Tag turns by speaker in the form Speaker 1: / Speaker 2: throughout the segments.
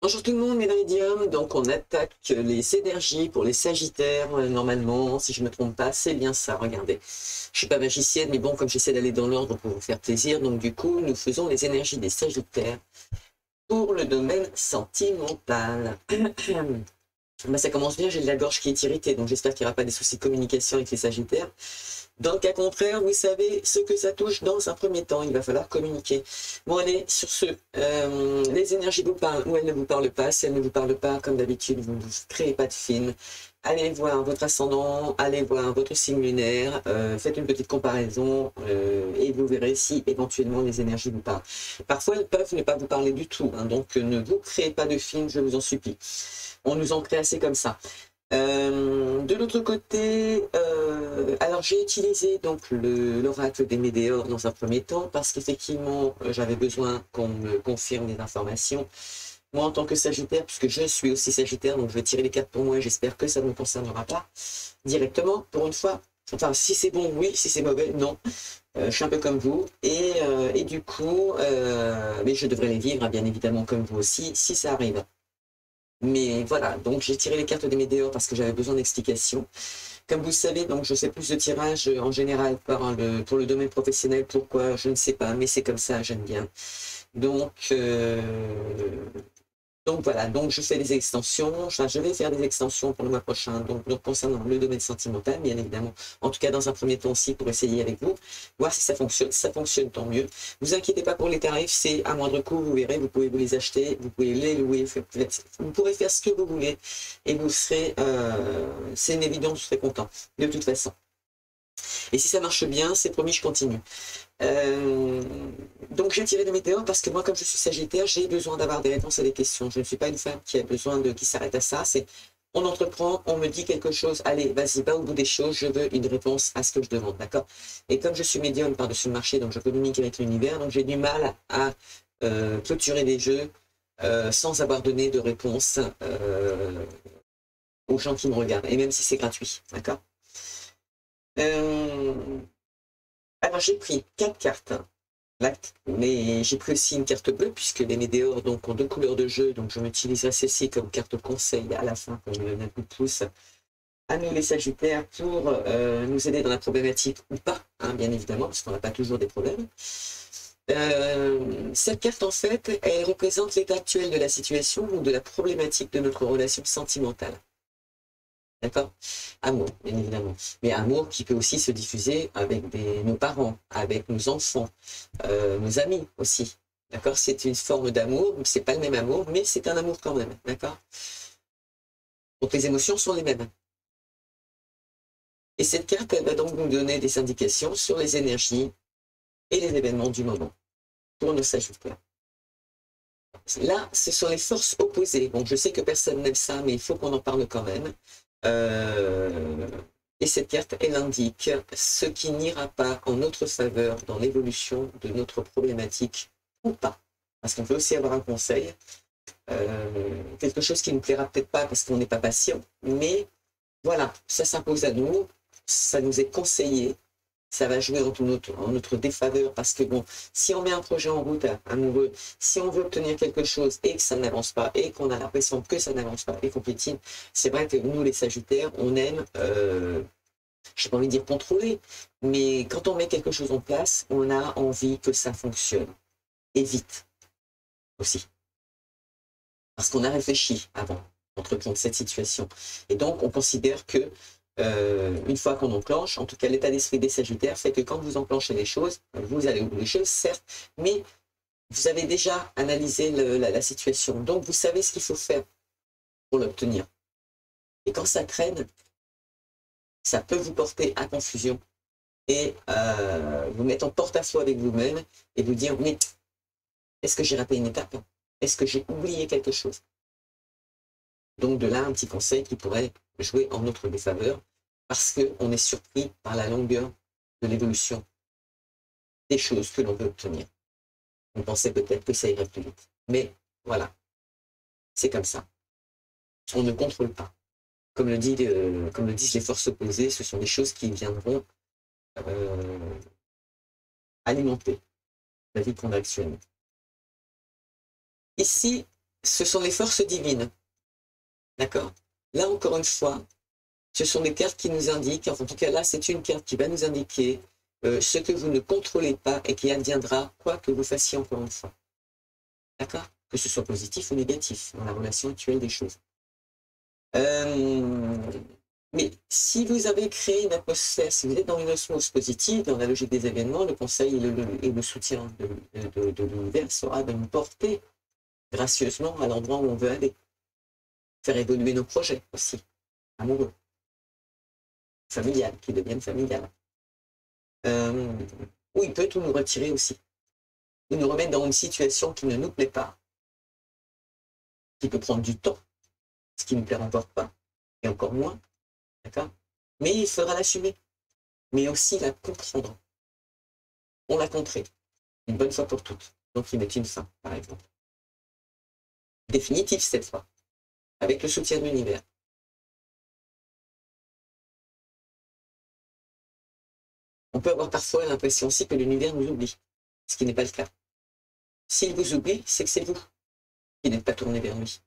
Speaker 1: Bonjour tout le monde, mes médiums. Donc on attaque les énergies pour les sagittaires. Normalement, si je ne me trompe pas, c'est bien ça, regardez. Je suis pas magicienne, mais bon, comme j'essaie d'aller dans l'ordre pour vous faire plaisir, donc du coup, nous faisons les énergies des sagittaires pour le domaine sentimental. Ben, ça commence bien, j'ai de la gorge qui est irritée, donc j'espère qu'il n'y aura pas des soucis de communication avec les sagittaires. Dans le cas contraire, vous savez ce que ça touche dans un premier temps, il va falloir communiquer. Bon allez, sur ce, les énergies vous parlent ou elles ne vous parlent pas. Si elles ne vous parlent pas, comme d'habitude, vous ne créez pas de film. Allez voir votre ascendant, allez voir votre signe lunaire, faites une petite comparaison et vous verrez si éventuellement les énergies vous parlent. Parfois, elles peuvent ne pas vous parler du tout, hein, donc ne vous créez pas de film, je vous en supplie. On nous en crée assez comme ça. De l'autre côté, alors j'ai utilisé donc l'oracle des Médéors dans un premier temps parce qu'effectivement j'avais besoin qu'on me confirme des informations. Moi en tant que Sagittaire, puisque je suis aussi Sagittaire, donc je vais tirer les cartes pour moi et j'espère que ça ne me concernera pas directement pour une fois. Enfin si c'est bon oui, si c'est mauvais non. Je suis un peu comme vous et du coup, mais je devrais les vivre hein, bien évidemment comme vous aussi si ça arrive. Mais voilà, donc j'ai tiré les cartes des Médéors parce que j'avais besoin d'explications. Comme vous le savez, donc je fais plus de tirages en général pour le domaine professionnel. Pourquoi? Je ne sais pas, mais c'est comme ça, j'aime bien. Donc, donc voilà, donc je fais des extensions, enfin, je vais faire des extensions pour le mois prochain, donc concernant le domaine sentimental, bien évidemment, en tout cas dans un premier temps aussi pour essayer avec vous, voir si ça fonctionne. Si ça fonctionne, tant mieux. Vous inquiétez pas pour les tarifs, c'est à moindre coût, vous verrez, vous pouvez vous les acheter, vous pouvez les louer, vous pourrez faire ce que vous voulez et vous serez, c'est une évidence, vous serez content, de toute façon. Et si ça marche bien, c'est promis, je continue. Euh, donc j'ai tiré des météores parce que moi, comme je suis Sagittaire, j'ai besoin d'avoir des réponses à des questions. Je ne suis pas une femme qui a besoin qui s'arrête à ça. C'est on entreprend, on me dit quelque chose, allez, vas-y, va au bout des choses, je veux une réponse à ce que je demande, d'accord? Et comme je suis médium par-dessus le marché, donc je communique avec l'univers, donc j'ai du mal à clôturer des jeux sans avoir donné de réponse aux gens qui me regardent, et même si c'est gratuit, d'accord? Euh, alors j'ai pris 4 cartes. Mais j'ai pris aussi une carte bleue puisque les Médéors donc, ont 2 couleurs de jeu, donc je m'utiliserai celle-ci comme carte conseil à la fin, comme un coup de pouce à nous les Sagittaires pour nous aider dans la problématique ou pas, hein, bien évidemment, parce qu'on n'a pas toujours des problèmes. Cette carte en fait, elle représente l'état actuel de la situation ou de la problématique de notre relation sentimentale. D'accord? Amour, bien évidemment. Mais amour qui peut aussi se diffuser avec nos parents, avec nos enfants, nos amis aussi. D'accord? C'est une forme d'amour, c'est pas le même amour, mais c'est un amour quand même. D'accord? Donc les émotions sont les mêmes. Et cette carte, elle va donc nous donner des indications sur les énergies et les événements du moment pour nos sagittaires. Là, ce sont les forces opposées. Bon, je sais que personne n'aime ça, mais il faut qu'on en parle quand même. Et cette carte, elle indique ce qui n'ira pas en notre faveur dans l'évolution de notre problématique ou pas. Parce qu'on peut aussi avoir un conseil, quelque chose qui ne nous plaira peut-être pas parce qu'on n'est pas patient, mais voilà, ça s'impose à nous, ça nous est conseillé, ça va jouer en notre défaveur parce que bon, si on met un projet en route amoureux, si on veut obtenir quelque chose et que ça n'avance pas et qu'on a l'impression que ça n'avance pas et qu'on piétine, c'est vrai que nous les Sagittaires, on aime, j'ai pas envie de dire contrôler, mais quand on met quelque chose en place, on a envie que ça fonctionne et vite aussi, parce qu'on a réfléchi avant d'entreprendre cette situation et donc on considère que une fois qu'on enclenche, en tout cas l'état d'esprit des Sagittaires fait que quand vous enclenchez les choses, vous allez au bout des choses, certes, mais vous avez déjà analysé la situation, donc vous savez ce qu'il faut faire pour l'obtenir. Et quand ça traîne, ça peut vous porter à confusion et vous mettre en porte-à-faux avec vous-même et vous dire, mais est-ce que j'ai raté une étape? Est-ce que j'ai oublié quelque chose? Donc de là, un petit conseil qui pourrait jouer en notre défaveur parce qu'on est surpris par la longueur de l'évolution des choses que l'on veut obtenir. On pensait peut-être que ça irait plus vite. Mais voilà, c'est comme ça. On ne contrôle pas. Comme le disent les forces opposées, ce sont des choses qui viendront alimenter la vie qu'on a actuellement. Ici, ce sont les forces divines. D'accord? Là, encore une fois, ce sont des cartes qui nous indiquent, enfin, en tout cas là, c'est une carte qui va nous indiquer ce que vous ne contrôlez pas et qui adviendra quoi que vous fassiez encore une fois. D'accord? Que ce soit positif ou négatif dans la relation actuelle des choses. Mais si vous avez créé une atmosphère, si vous êtes dans une osmose positive, dans la logique des événements, le conseil et le soutien de l'univers sera de nous porter gracieusement à l'endroit où on veut aller. Faire évoluer nos projets aussi, amoureux, familial, qui deviennent familiales. Ou il peut tout nous retirer aussi. Et nous remettre dans une situation qui ne nous plaît pas, qui peut prendre du temps, ce qui ne nous plaît encore pas, et encore moins, d'accord? Mais il faudra l'assumer, mais aussi la comprendre. On l'a compris, une bonne fois pour toutes. Donc il met une fin, par exemple. Définitif cette fois, avec le soutien de l'univers. On peut avoir parfois l'impression aussi que l'univers nous oublie, ce qui n'est pas le cas. S'il vous oublie, c'est que c'est vous qui n'êtes pas tourné vers lui.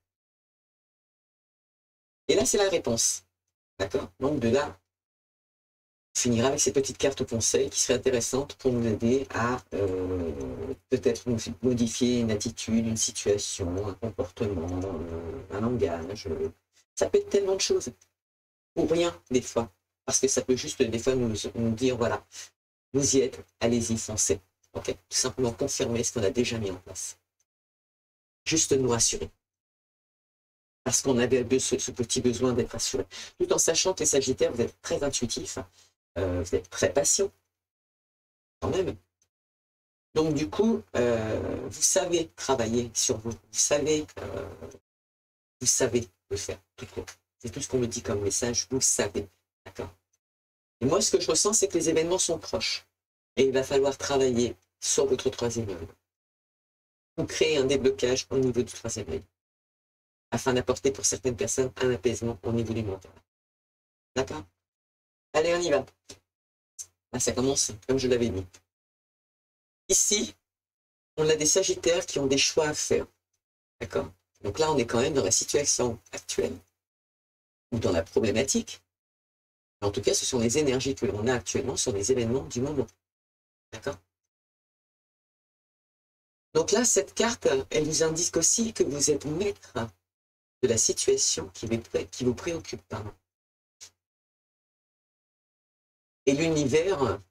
Speaker 1: Et là, c'est la réponse. D'accord? Donc de là, on finira avec ces petites cartes conseils qui seraient intéressantes pour nous aider à peut-être modifier une attitude, une situation, un comportement, un langage. Ça peut être tellement de choses. Ou rien, des fois. Parce que ça peut juste, des fois, nous dire, voilà, vous y êtes, allez-y, foncez. Ok? Tout simplement confirmer ce qu'on a déjà mis en place. Juste nous rassurer. Parce qu'on avait ce petit besoin d'être rassuré. Tout en sachant que les Sagittaires, vous êtes très intuitifs, vous êtes très patients, quand même. Donc du coup, vous savez travailler sur vous, vous savez le faire, tout court. C'est tout ce qu'on me dit comme message, vous savez, d'accord? Et moi, ce que je ressens, c'est que les événements sont proches. Et il va falloir travailler sur votre troisième œil. Ou créer un déblocage au niveau du troisième œil. Afin d'apporter pour certaines personnes un apaisement au niveau du mental. D'accord? Allez, on y va. Là, ça commence, comme je l'avais dit. Ici, on a des Sagittaires qui ont des choix à faire. D'accord? Donc là, on est quand même dans la situation actuelle, ou dans la problématique. Mais en tout cas, ce sont les énergies que l'on a actuellement sur les événements du moment. D'accord? Donc là, cette carte, elle vous indique aussi que vous êtes maître de la situation qui vous préoccupe. Pardon. Et l'univers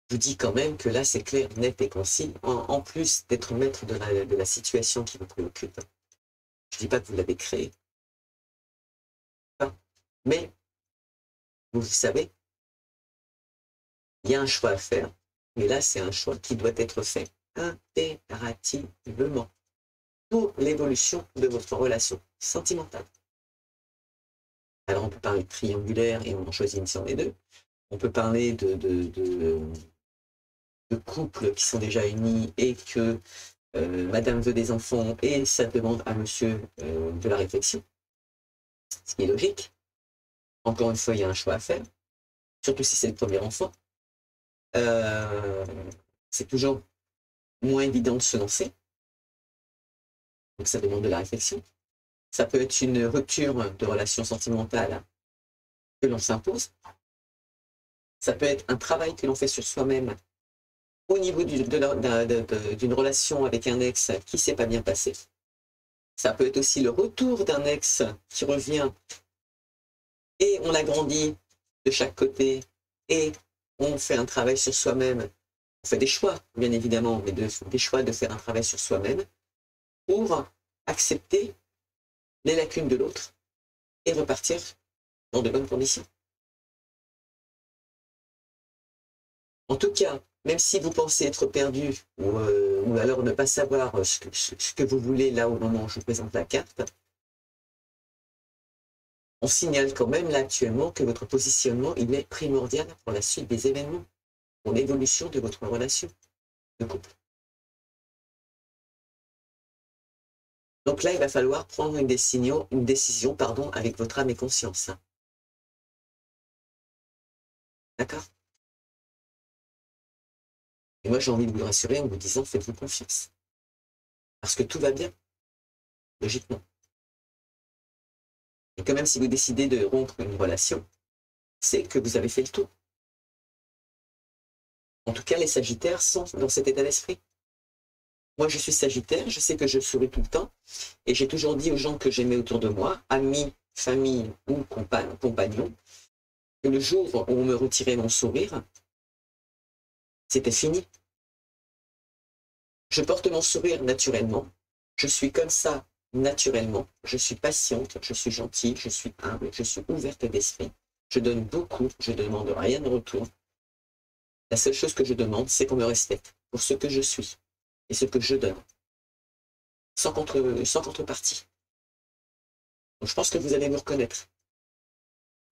Speaker 1: vous dit quand même que là, c'est clair, net et concis, en plus d'être maître de la situation qui vous préoccupe. Je ne dis pas que vous l'avez créée, mais vous savez, il y a un choix à faire, mais là, c'est un choix qui doit être fait impérativement pour l'évolution de votre relation sentimentale. Alors, on peut parler de triangulaire et on en choisit une sur les deux. On peut parler de couples qui sont déjà unis et que madame veut des enfants et ça demande à monsieur de la réflexion, ce qui est logique. Encore une fois, il y a un choix à faire, surtout si c'est le premier enfant. C'est toujours moins évident de se lancer, donc ça demande de la réflexion. Ça peut être une rupture de relation sentimentale que l'on s'impose. Ça peut être un travail que l'on fait sur soi-même au niveau d'une relation avec un ex qui ne s'est pas bien passé. Ça peut être aussi le retour d'un ex qui revient et on l'agrandit de chaque côté et on fait un travail sur soi-même. On fait des choix, bien évidemment, mais des choix de faire un travail sur soi-même pour accepter les lacunes de l'autre et repartir dans de bonnes conditions. En tout cas, même si vous pensez être perdu ou alors ne pas savoir ce que vous voulez là au moment où je vous présente la carte, on signale quand même là actuellement que votre positionnement il est primordial pour la suite des événements, pour l'évolution de votre relation de couple. Donc là, il va falloir prendre une décision avec votre âme et conscience. D'accord? Et moi, j'ai envie de vous rassurer en vous disant, faites-vous confiance. Parce que tout va bien. logiquement. Et quand même, si vous décidez de rompre une relation, c'est que vous avez fait le tour. En tout cas, les Sagittaires sont dans cet état d'esprit. Moi, je suis Sagittaire, je sais que je souris tout le temps, et j'ai toujours dit aux gens que j'aimais autour de moi, amis, famille ou compagnons, que le jour où on me retirait mon sourire, c'était fini. Je porte mon sourire naturellement, je suis comme ça naturellement, je suis patiente, je suis gentille, je suis humble, je suis ouverte d'esprit, je donne beaucoup, je ne demande rien de retour. La seule chose que je demande, c'est qu'on me respecte pour ce que je suis et ce que je donne, sans contrepartie. Donc, je pense que vous allez vous reconnaître.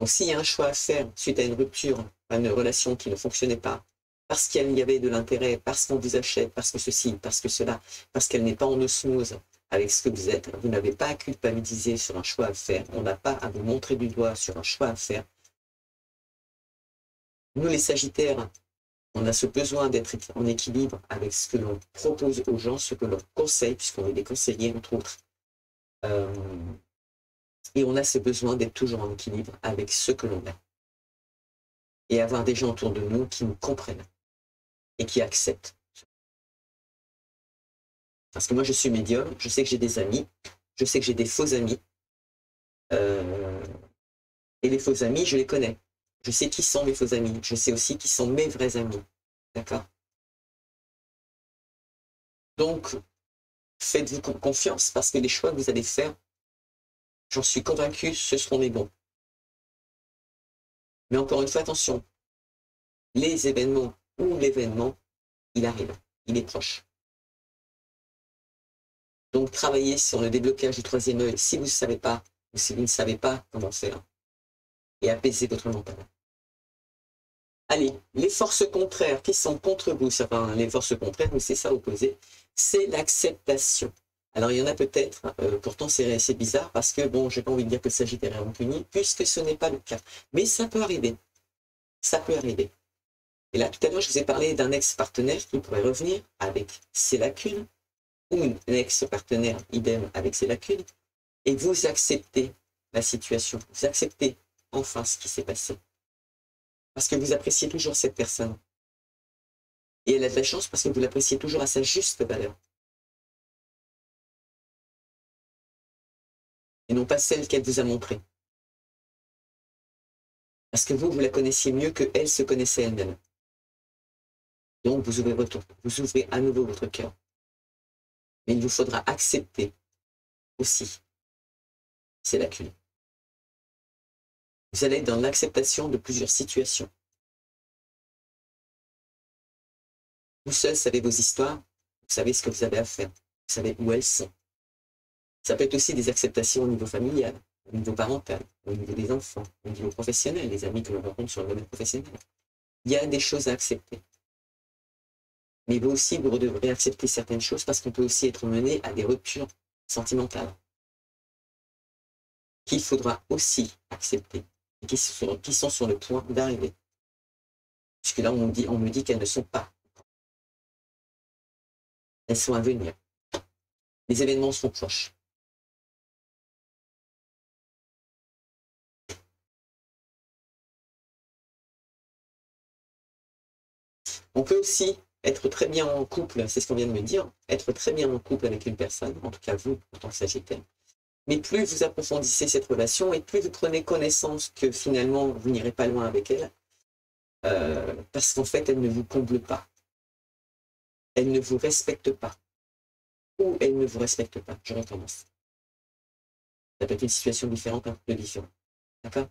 Speaker 1: Donc s'il y a un choix à faire suite à une rupture, à une relation qui ne fonctionnait pas, parce qu'il y avait de l'intérêt, parce qu'on vous achète, parce que ceci, parce que cela, parce qu'elle n'est pas en osmose avec ce que vous êtes, vous n'avez pas à culpabiliser sur un choix à faire, on n'a pas à vous montrer du doigt sur un choix à faire. Nous les Sagittaires, on a ce besoin d'être en équilibre avec ce que l'on propose aux gens, ce que l'on conseille, puisqu'on est des conseillers entre autres. Et on a ce besoin d'être toujours en équilibre avec ce que l'on a. Et avoir des gens autour de nous qui nous comprennent et qui acceptent. Parce que moi, je suis médium, je sais que j'ai des amis, je sais que j'ai des faux amis. Et les faux amis, je les connais. Je sais qui sont mes faux amis. Je sais aussi qui sont mes vrais amis. D'accord? Donc, faites-vous confiance parce que les choix que vous allez faire, j'en suis convaincu, ce seront les bons. Mais encore une fois, attention, les événements ou l'événement, il arrive, il est proche. Donc, travaillez sur le déblocage du troisième œil si vous ne savez pas, ou si vous ne savez pas comment faire, et apaisez votre mental. Allez, les forces contraires qui sont contre vous, enfin, les forces contraires, mais c'est ça opposé, c'est l'acceptation. Alors, il y en a peut-être, pourtant c'est bizarre, parce que, bon, j'ai pas envie de dire que le Sagittaire est rancunier, puisque ce n'est pas le cas. Mais ça peut arriver. Ça peut arriver. Et là, tout à l'heure, je vous ai parlé d'un ex-partenaire qui pourrait revenir avec ses lacunes, ou une ex-partenaire idem avec ses lacunes, et vous acceptez la situation, vous acceptez enfin ce qui s'est passé. Parce que vous appréciez toujours cette personne. Et elle a de la chance parce que vous l'appréciez toujours à sa juste valeur. Et non pas celle qu'elle vous a montrée. Parce que vous la connaissiez mieux qu'elle se connaissait elle-même. Donc vous ouvrez à nouveau votre cœur. Mais il vous faudra accepter aussi ces lacunes. Vous allez être dans l'acceptation de plusieurs situations. Vous seul savez vos histoires, vous savez ce que vous avez à faire, vous savez où elles sont. Ça peut être aussi des acceptations au niveau familial, au niveau parental, au niveau des enfants, au niveau professionnel, les amis que l'on rencontre sur le domaine professionnel. Il y a des choses à accepter. Mais vous aussi, vous devrez accepter certaines choses parce qu'on peut aussi être mené à des ruptures sentimentales qu'il faudra aussi accepter et qui sont sur le point d'arriver. Puisque là, on me dit qu'elles ne sont pas. Elles sont à venir. Les événements sont proches. On peut aussi être très bien en couple, c'est ce qu'on vient de me dire, être très bien en couple avec une personne, en tout cas vous, en tant que Sagittaire. Mais plus vous approfondissez cette relation et plus vous prenez connaissance que finalement vous n'irez pas loin avec elle, parce qu'en fait elle ne vous comble pas. Elle ne vous respecte pas. Ou elle ne vous respecte pas, j'aurais tendance. Ça peut être une situation différente, un peu différente. D'accord?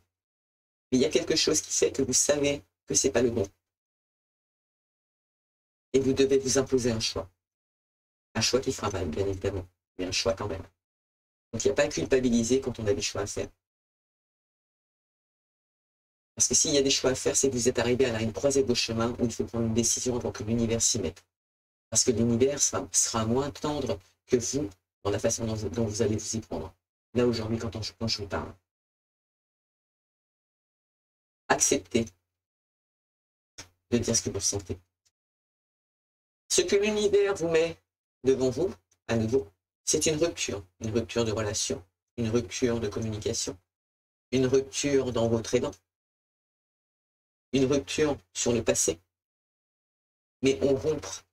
Speaker 1: Mais il y a quelque chose qui fait que vous savez que ce n'est pas le bon. Et vous devez vous imposer un choix. Un choix qui fera mal, bien évidemment, mais un choix quand même. Donc il n'y a pas à culpabiliser quand on a des choix à faire. Parce que s'il y a des choix à faire, c'est que vous êtes arrivé à la ligne croisée de vos chemins où il faut prendre une décision avant que l'univers s'y mette. Parce que l'univers sera moins tendre que vous dans la façon dont vous allez vous y prendre. Là aujourd'hui, quand je vous parle. Acceptez de dire ce que vous ressentez. Ce que l'univers vous met devant vous, à nouveau, c'est une rupture de relation, une rupture de communication, une rupture dans votre élan, une rupture sur le passé, mais on rompt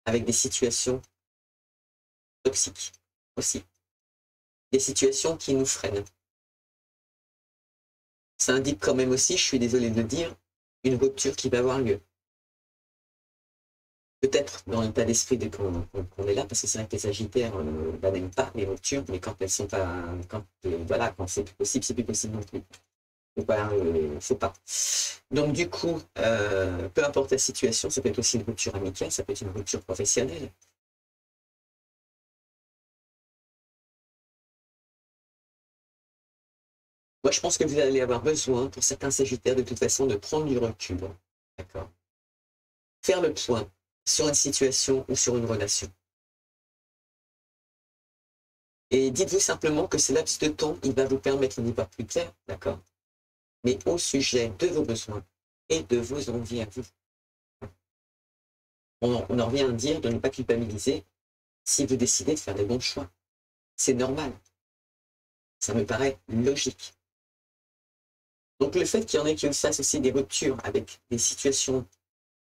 Speaker 1: avec des situations toxiques aussi, des situations qui nous freinent. Ça indique quand même aussi, je suis désolé de le dire, une rupture qui va avoir lieu. Peut-être dans l'état d'esprit qu'on est là, parce que c'est vrai que les Sagittaires n'aiment pas les ruptures, mais quand elles sont pas, voilà, quand c'est plus possible, c'est plus possible non plus. Faut pas. Donc du coup, peu importe la situation, ça peut être aussi une rupture amicale, ça peut être une rupture professionnelle. Moi, je pense que vous allez avoir besoin, pour certains Sagittaires, de toute façon, de prendre du recul. D'accord. Faire le point sur une situation ou sur une relation. Et dites-vous simplement que ce laps de temps, il va vous permettre d'y voir plus clair, d'accord? Mais au sujet de vos besoins et de vos envies à vous. On en revient à dire de ne pas culpabiliser si vous décidez de faire des bons choix. C'est normal. Ça me paraît logique. Donc le fait qu'il y en ait qui fassent aussi des ruptures avec des situations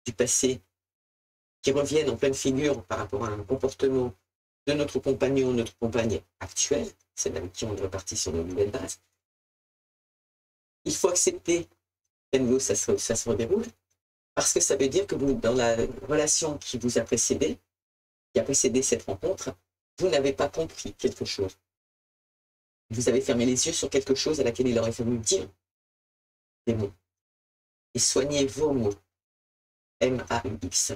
Speaker 1: du passé qui reviennent en pleine figure par rapport à un comportement de notre compagnon ou notre compagne actuelle, celle avec qui on est reparti sur de nouvelles bases, il faut accepter qu'à nouveau ça se redéroule, parce que ça veut dire que vous, dans la relation qui vous a précédé, qui a précédé cette rencontre, vous n'avez pas compris quelque chose. Vous avez fermé les yeux sur quelque chose à laquelle il aurait fallu dire des mots. Et soignez vos mots. M-A-U-X.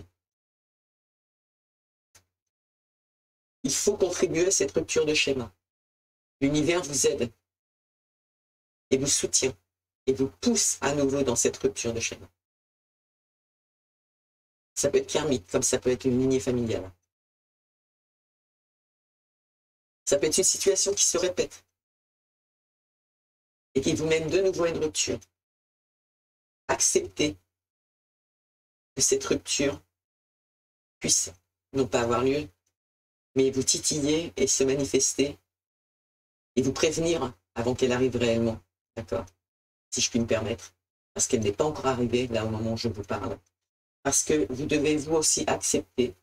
Speaker 1: Il faut contribuer à cette rupture de schéma. L'univers vous aide et vous soutient et vous pousse à nouveau dans cette rupture de schéma. Ça peut être karmique, comme ça peut être une lignée familiale. Ça peut être une situation qui se répète et qui vous mène de nouveau à une rupture. Acceptez que cette rupture puisse non pas avoir lieu, mais vous titiller et se manifester et vous prévenir avant qu'elle arrive réellement. D'accord? Si je puis me permettre. Parce qu'elle n'est pas encore arrivée là au moment où je vous parle. Parce que vous devez vous aussi accepter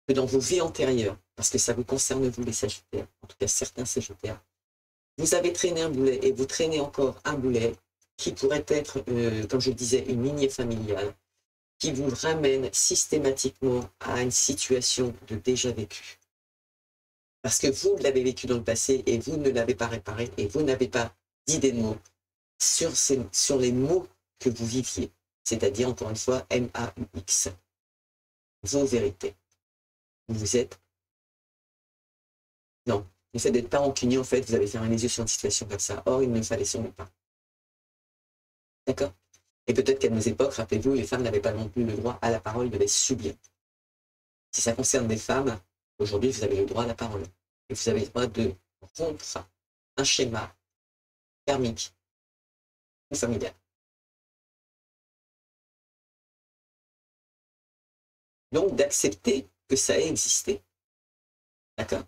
Speaker 1: que dans vos vies antérieures, parce que ça vous concerne vous les Sagittaires, en tout cas certains Sagittaires, vous avez traîné un boulet et vous traînez encore un boulet qui pourrait être, comme je disais, une lignée familiale, qui vous ramène systématiquement à une situation de déjà vécu. Parce que vous l'avez vécu dans le passé et vous ne l'avez pas réparé et vous n'avez pas d'idée de mots sur les mots que vous viviez. C'est-à-dire, encore une fois, M-A-U-X. Vos vérités. Vous êtes... Non, le fait d'être pas rancunier, en fait, vous avez fermé les yeux sur une situation comme ça. Or, il ne fallait sûrement pas. D'accord? Et peut-être qu'à nos époques, rappelez-vous, les femmes n'avaient pas non plus le droit à la parole, devaient subir. Si ça concerne des femmes, aujourd'hui, vous avez le droit à la parole. Et vous avez le droit de rompre un schéma karmique ou familial. Donc, d'accepter que ça ait existé. D'accord?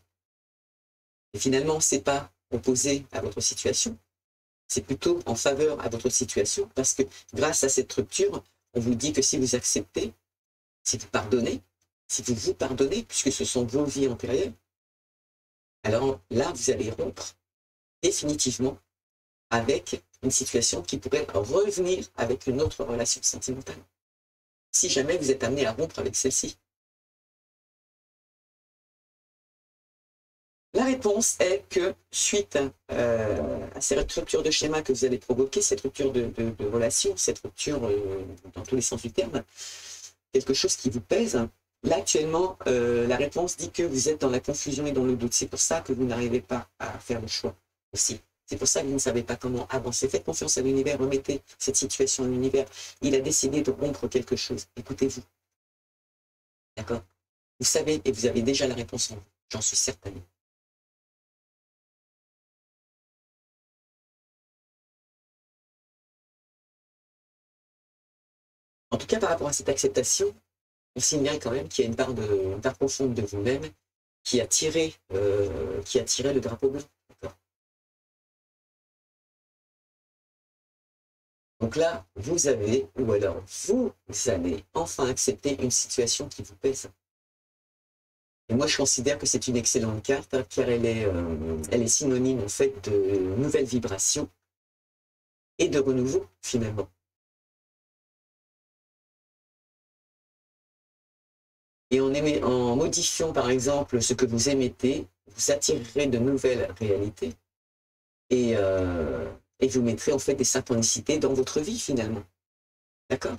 Speaker 1: Et finalement, ce n'est pas opposé à votre situation, c'est plutôt en faveur à votre situation, parce que grâce à cette rupture, on vous dit que si vous acceptez, si vous pardonnez, si vous vous pardonnez, puisque ce sont vos vies antérieures, alors là, vous allez rompre définitivement avec une situation qui pourrait revenir avec une autre relation sentimentale. Si jamais vous êtes amené à rompre avec celle-ci. La réponse est que suite à cette rupture de schéma que vous allez provoquer, cette rupture de relation, cette rupture dans tous les sens du terme, quelque chose qui vous pèse, là actuellement, la réponse dit que vous êtes dans la confusion et dans le doute. C'est pour ça que vous n'arrivez pas à faire le choix aussi. C'est pour ça que vous ne savez pas comment avancer. Faites confiance à l'univers, remettez cette situation à l'univers. Il a décidé de rompre quelque chose. Écoutez-vous. D'accord? Vous savez et vous avez déjà la réponse en vous. J'en suis certaine. En tout cas, par rapport à cette acceptation, on signale quand même qu'il y a une part profonde de vous-même qui a tiré le drapeau blanc. Donc là, vous avez, ou alors vous allez enfin accepter une situation qui vous pèse. Et moi, je considère que c'est une excellente carte, hein, car elle est synonyme en fait de nouvelles vibrations et de renouveau, finalement. Et en modifiant, par exemple, ce que vous émettez, vous attirerez de nouvelles réalités et vous mettrez en fait des synchronicités dans votre vie, finalement. D'accord?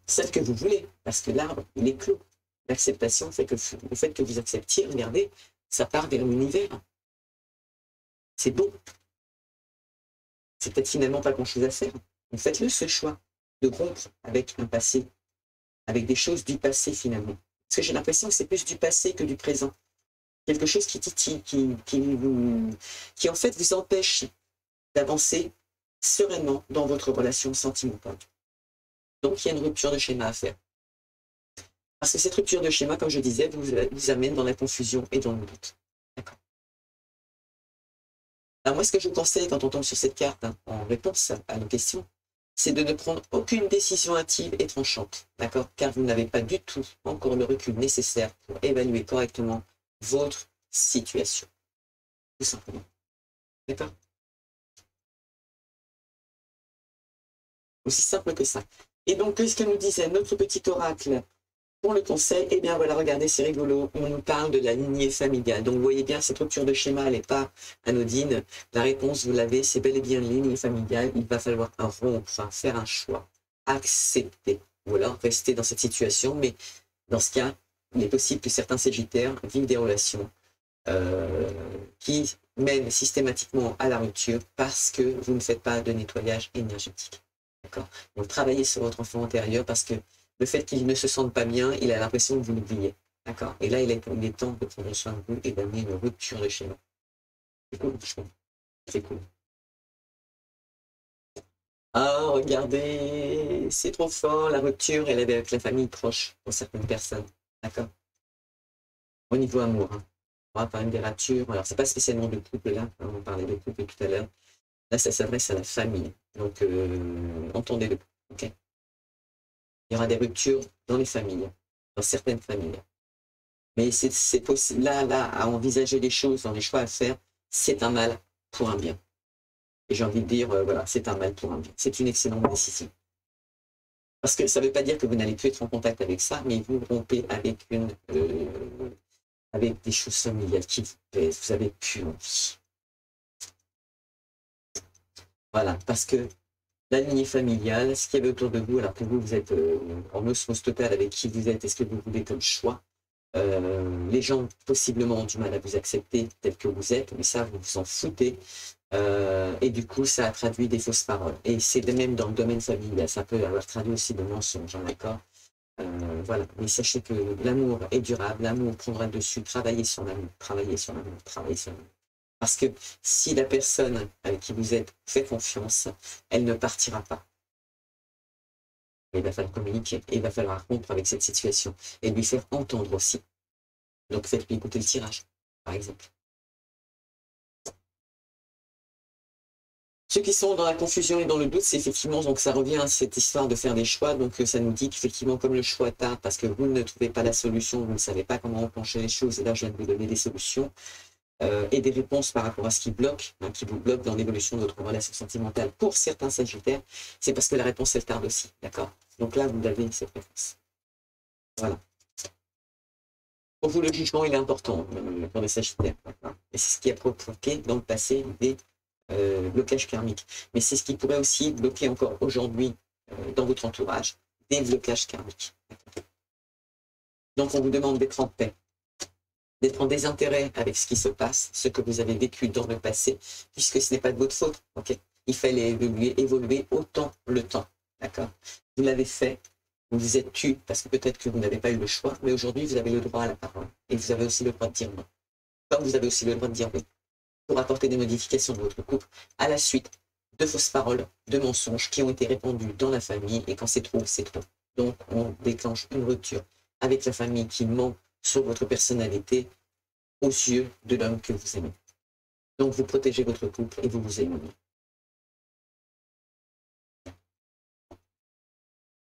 Speaker 1: Celle que vous voulez, parce que l'arbre, il est clos. L'acceptation fait que le fait que vous acceptiez, regardez, ça part vers l'univers. C'est beau. C'est peut-être finalement pas grand-chose à faire. Mais faites-le, ce choix de rompre avec un passé, avec des choses du passé finalement. Parce que j'ai l'impression que c'est plus du passé que du présent. Quelque chose qui titille, qui en fait vous empêche d'avancer sereinement dans votre relation sentimentale. Donc il y a une rupture de schéma à faire. Parce que cette rupture de schéma, comme je disais, vous amène dans la confusion et dans le doute. D'accord. Alors moi, ce que je vous conseille quand on tombe sur cette carte, hein, en réponse à nos questions, c'est de ne prendre aucune décision hâtive et tranchante, d'accord? Car vous n'avez pas du tout encore le recul nécessaire pour évaluer correctement votre situation, tout simplement. D'accord? Aussi simple que ça. Et donc, qu'est-ce que nous disait notre petit oracle pour le conseil? Eh bien, voilà, regardez, c'est rigolo. On nous parle de la lignée familiale. Donc, vous voyez bien, cette rupture de schéma, elle n'est pas anodine. La réponse, vous l'avez, c'est bel et bien une lignée familiale. Il va falloir rompre, enfin, faire un choix, accepter, ou alors rester dans cette situation. Mais dans ce cas, il est possible que certains sagittaires vivent des relations qui mènent systématiquement à la rupture parce que vous ne faites pas de nettoyage énergétique. D'accord? Donc, travaillez sur votre enfant intérieur parce que le fait qu'il ne se sente pas bien, il a l'impression que vous l'oubliez. D'accord? Et là, il est temps de prendre soin de vous et d'amener une rupture de schéma. C'est cool, je trouve. C'est cool. Ah, regardez, c'est trop fort, la rupture, elle est avec la famille proche pour certaines personnes. D'accord? Au niveau amour, hein. On va parler des ratures. Alors, c'est pas spécialement de couple là, hein, on parlait de couple tout à l'heure. Là, ça s'adresse à la famille. Donc, entendez-le. Ok? Il y aura des ruptures dans les familles, dans certaines familles. Mais c'est possible, là, à envisager les choses, dans les choix à faire, c'est un mal pour un bien. Et j'ai envie de dire, voilà, c'est un mal pour un bien. C'est une excellente décision. Parce que ça ne veut pas dire que vous n'allez plus être en contact avec ça, mais vous rompez avec des choses familiales qui vous pèsent. Vous n'avez plus envie. Voilà, parce que la lignée familiale, ce qu'il y avait autour de vous, alors que vous êtes en osmose totale avec qui vous êtes et ce que vous voulez comme choix, les gens possiblement ont du mal à vous accepter tel que vous êtes, mais ça, vous vous en foutez. Et du coup, ça a traduit des fausses paroles. Et c'est de même dans le domaine familial, ça peut avoir traduit aussi des mensonges, d'accord? Voilà, mais sachez que l'amour est durable, l'amour prendra le dessus, travaillez sur l'amour, travaillez sur l'amour, travaillez sur l'amour. Parce que si la personne avec qui vous êtes fait confiance, elle ne partira pas. Il va falloir communiquer, et il va falloir rompre avec cette situation et lui faire entendre aussi. Donc faites-lui écouter le tirage, par exemple. Ceux qui sont dans la confusion et dans le doute, c'est effectivement, donc ça revient à cette histoire de faire des choix, donc ça nous dit qu'effectivement, comme le choix tarde, parce que vous ne trouvez pas la solution, vous ne savez pas comment enclencher les choses, et là je viens de vous donner des solutions, et des réponses par rapport à ce qui bloque, hein, qui vous bloque dans l'évolution de votre relation sentimentale. Pour certains sagittaires, c'est parce que la réponse elle tarde aussi, d'accord? Donc là, vous avez cette réponse. Voilà. Pour vous, le jugement, il est important pour les sagittaires. Et c'est ce qui a provoqué dans le passé des blocages karmiques. Mais c'est ce qui pourrait aussi bloquer encore aujourd'hui dans votre entourage des blocages karmiques. Donc on vous demande d'être en paix, d'être en désintérêt avec ce qui se passe, ce que vous avez vécu dans le passé, puisque ce n'est pas de votre faute. Okay, il fallait évoluer autant le temps. D'accord? Vous l'avez fait, vous vous êtes tué parce que peut-être que vous n'avez pas eu le choix, mais aujourd'hui vous avez le droit à la parole. Et vous avez aussi le droit de dire non. Comme vous avez aussi le droit de dire oui, pour apporter des modifications dans votre couple à la suite de fausses paroles, de mensonges qui ont été répandus dans la famille, et quand c'est trop, c'est trop. Donc, on déclenche une rupture avec la famille qui ment sur votre personnalité aux yeux de l'homme que vous aimez. Donc, vous protégez votre couple et vous vous aimez.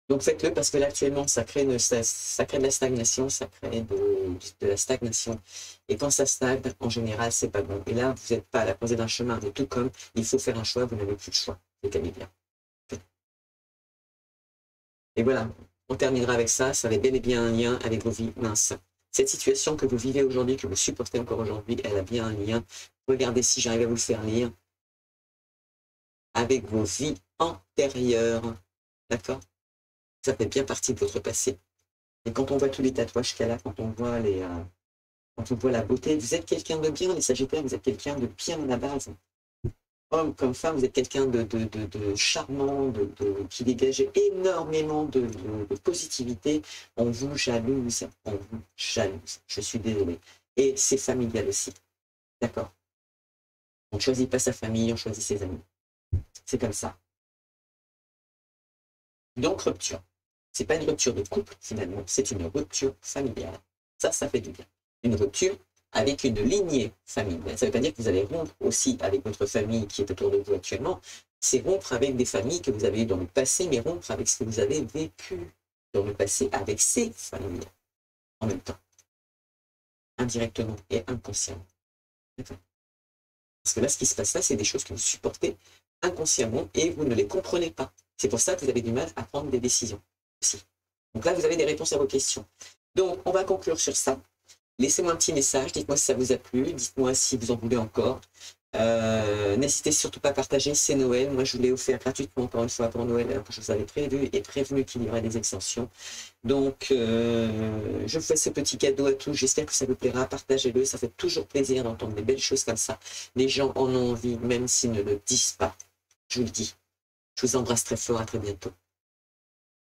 Speaker 1: Donc, faites-le parce que là, actuellement, ça crée de la stagnation, ça crée de la stagnation. Et quand ça stagne, en général, c'est pas bon. Et là, vous n'êtes pas à la croisée d'un chemin, mais tout comme il faut faire un choix, vous n'avez plus de choix. C'est calmez bien. Et voilà, on terminera avec ça. Ça avait bel et bien un lien avec vos vies minces. Cette situation que vous vivez aujourd'hui, que vous supportez encore aujourd'hui, elle a bien un lien. Regardez si j'arrive à vous le faire lire avec vos vies antérieures. D'accord? Ça fait bien partie de votre passé. Et quand on voit tous les tatouages qu'elle a, quand on voit quand on voit la beauté, vous êtes quelqu'un de bien, les Sagittaires, vous êtes quelqu'un de bien à la base. Homme comme femme, vous êtes quelqu'un de charmant, qui dégage énormément de positivité. On vous jalouse, on vous jalouse. Je suis désolé. Et c'est familial aussi. D'accord? On ne choisit pas sa famille, on choisit ses amis. C'est comme ça. Donc, rupture. Ce n'est pas une rupture de couple, finalement, c'est une rupture familiale. Ça fait du bien. Une rupture avec une lignée familiale. Ça ne veut pas dire que vous allez rompre aussi avec votre famille qui est autour de vous actuellement. C'est rompre avec des familles que vous avez eues dans le passé, mais rompre avec ce que vous avez vécu dans le passé avec ces familles en même temps, indirectement et inconsciemment. Parce que là, ce qui se passe là, c'est des choses que vous supportez inconsciemment et vous ne les comprenez pas. C'est pour ça que vous avez du mal à prendre des décisions aussi. Donc là, vous avez des réponses à vos questions. Donc, on va conclure sur ça. Laissez-moi un petit message, dites-moi si ça vous a plu, dites-moi si vous en voulez encore. N'hésitez surtout pas à partager, c'est Noël. Moi, je vous l'ai offert gratuitement encore une fois pour Noël, alors que je vous avais prévu et prévenu qu'il y aurait des extensions. Donc, je vous fais ce petit cadeau à tous. J'espère que ça vous plaira. Partagez-le. Ça fait toujours plaisir d'entendre des belles choses comme ça. Les gens en ont envie, même s'ils ne le disent pas. Je vous le dis. Je vous embrasse très fort. À très bientôt.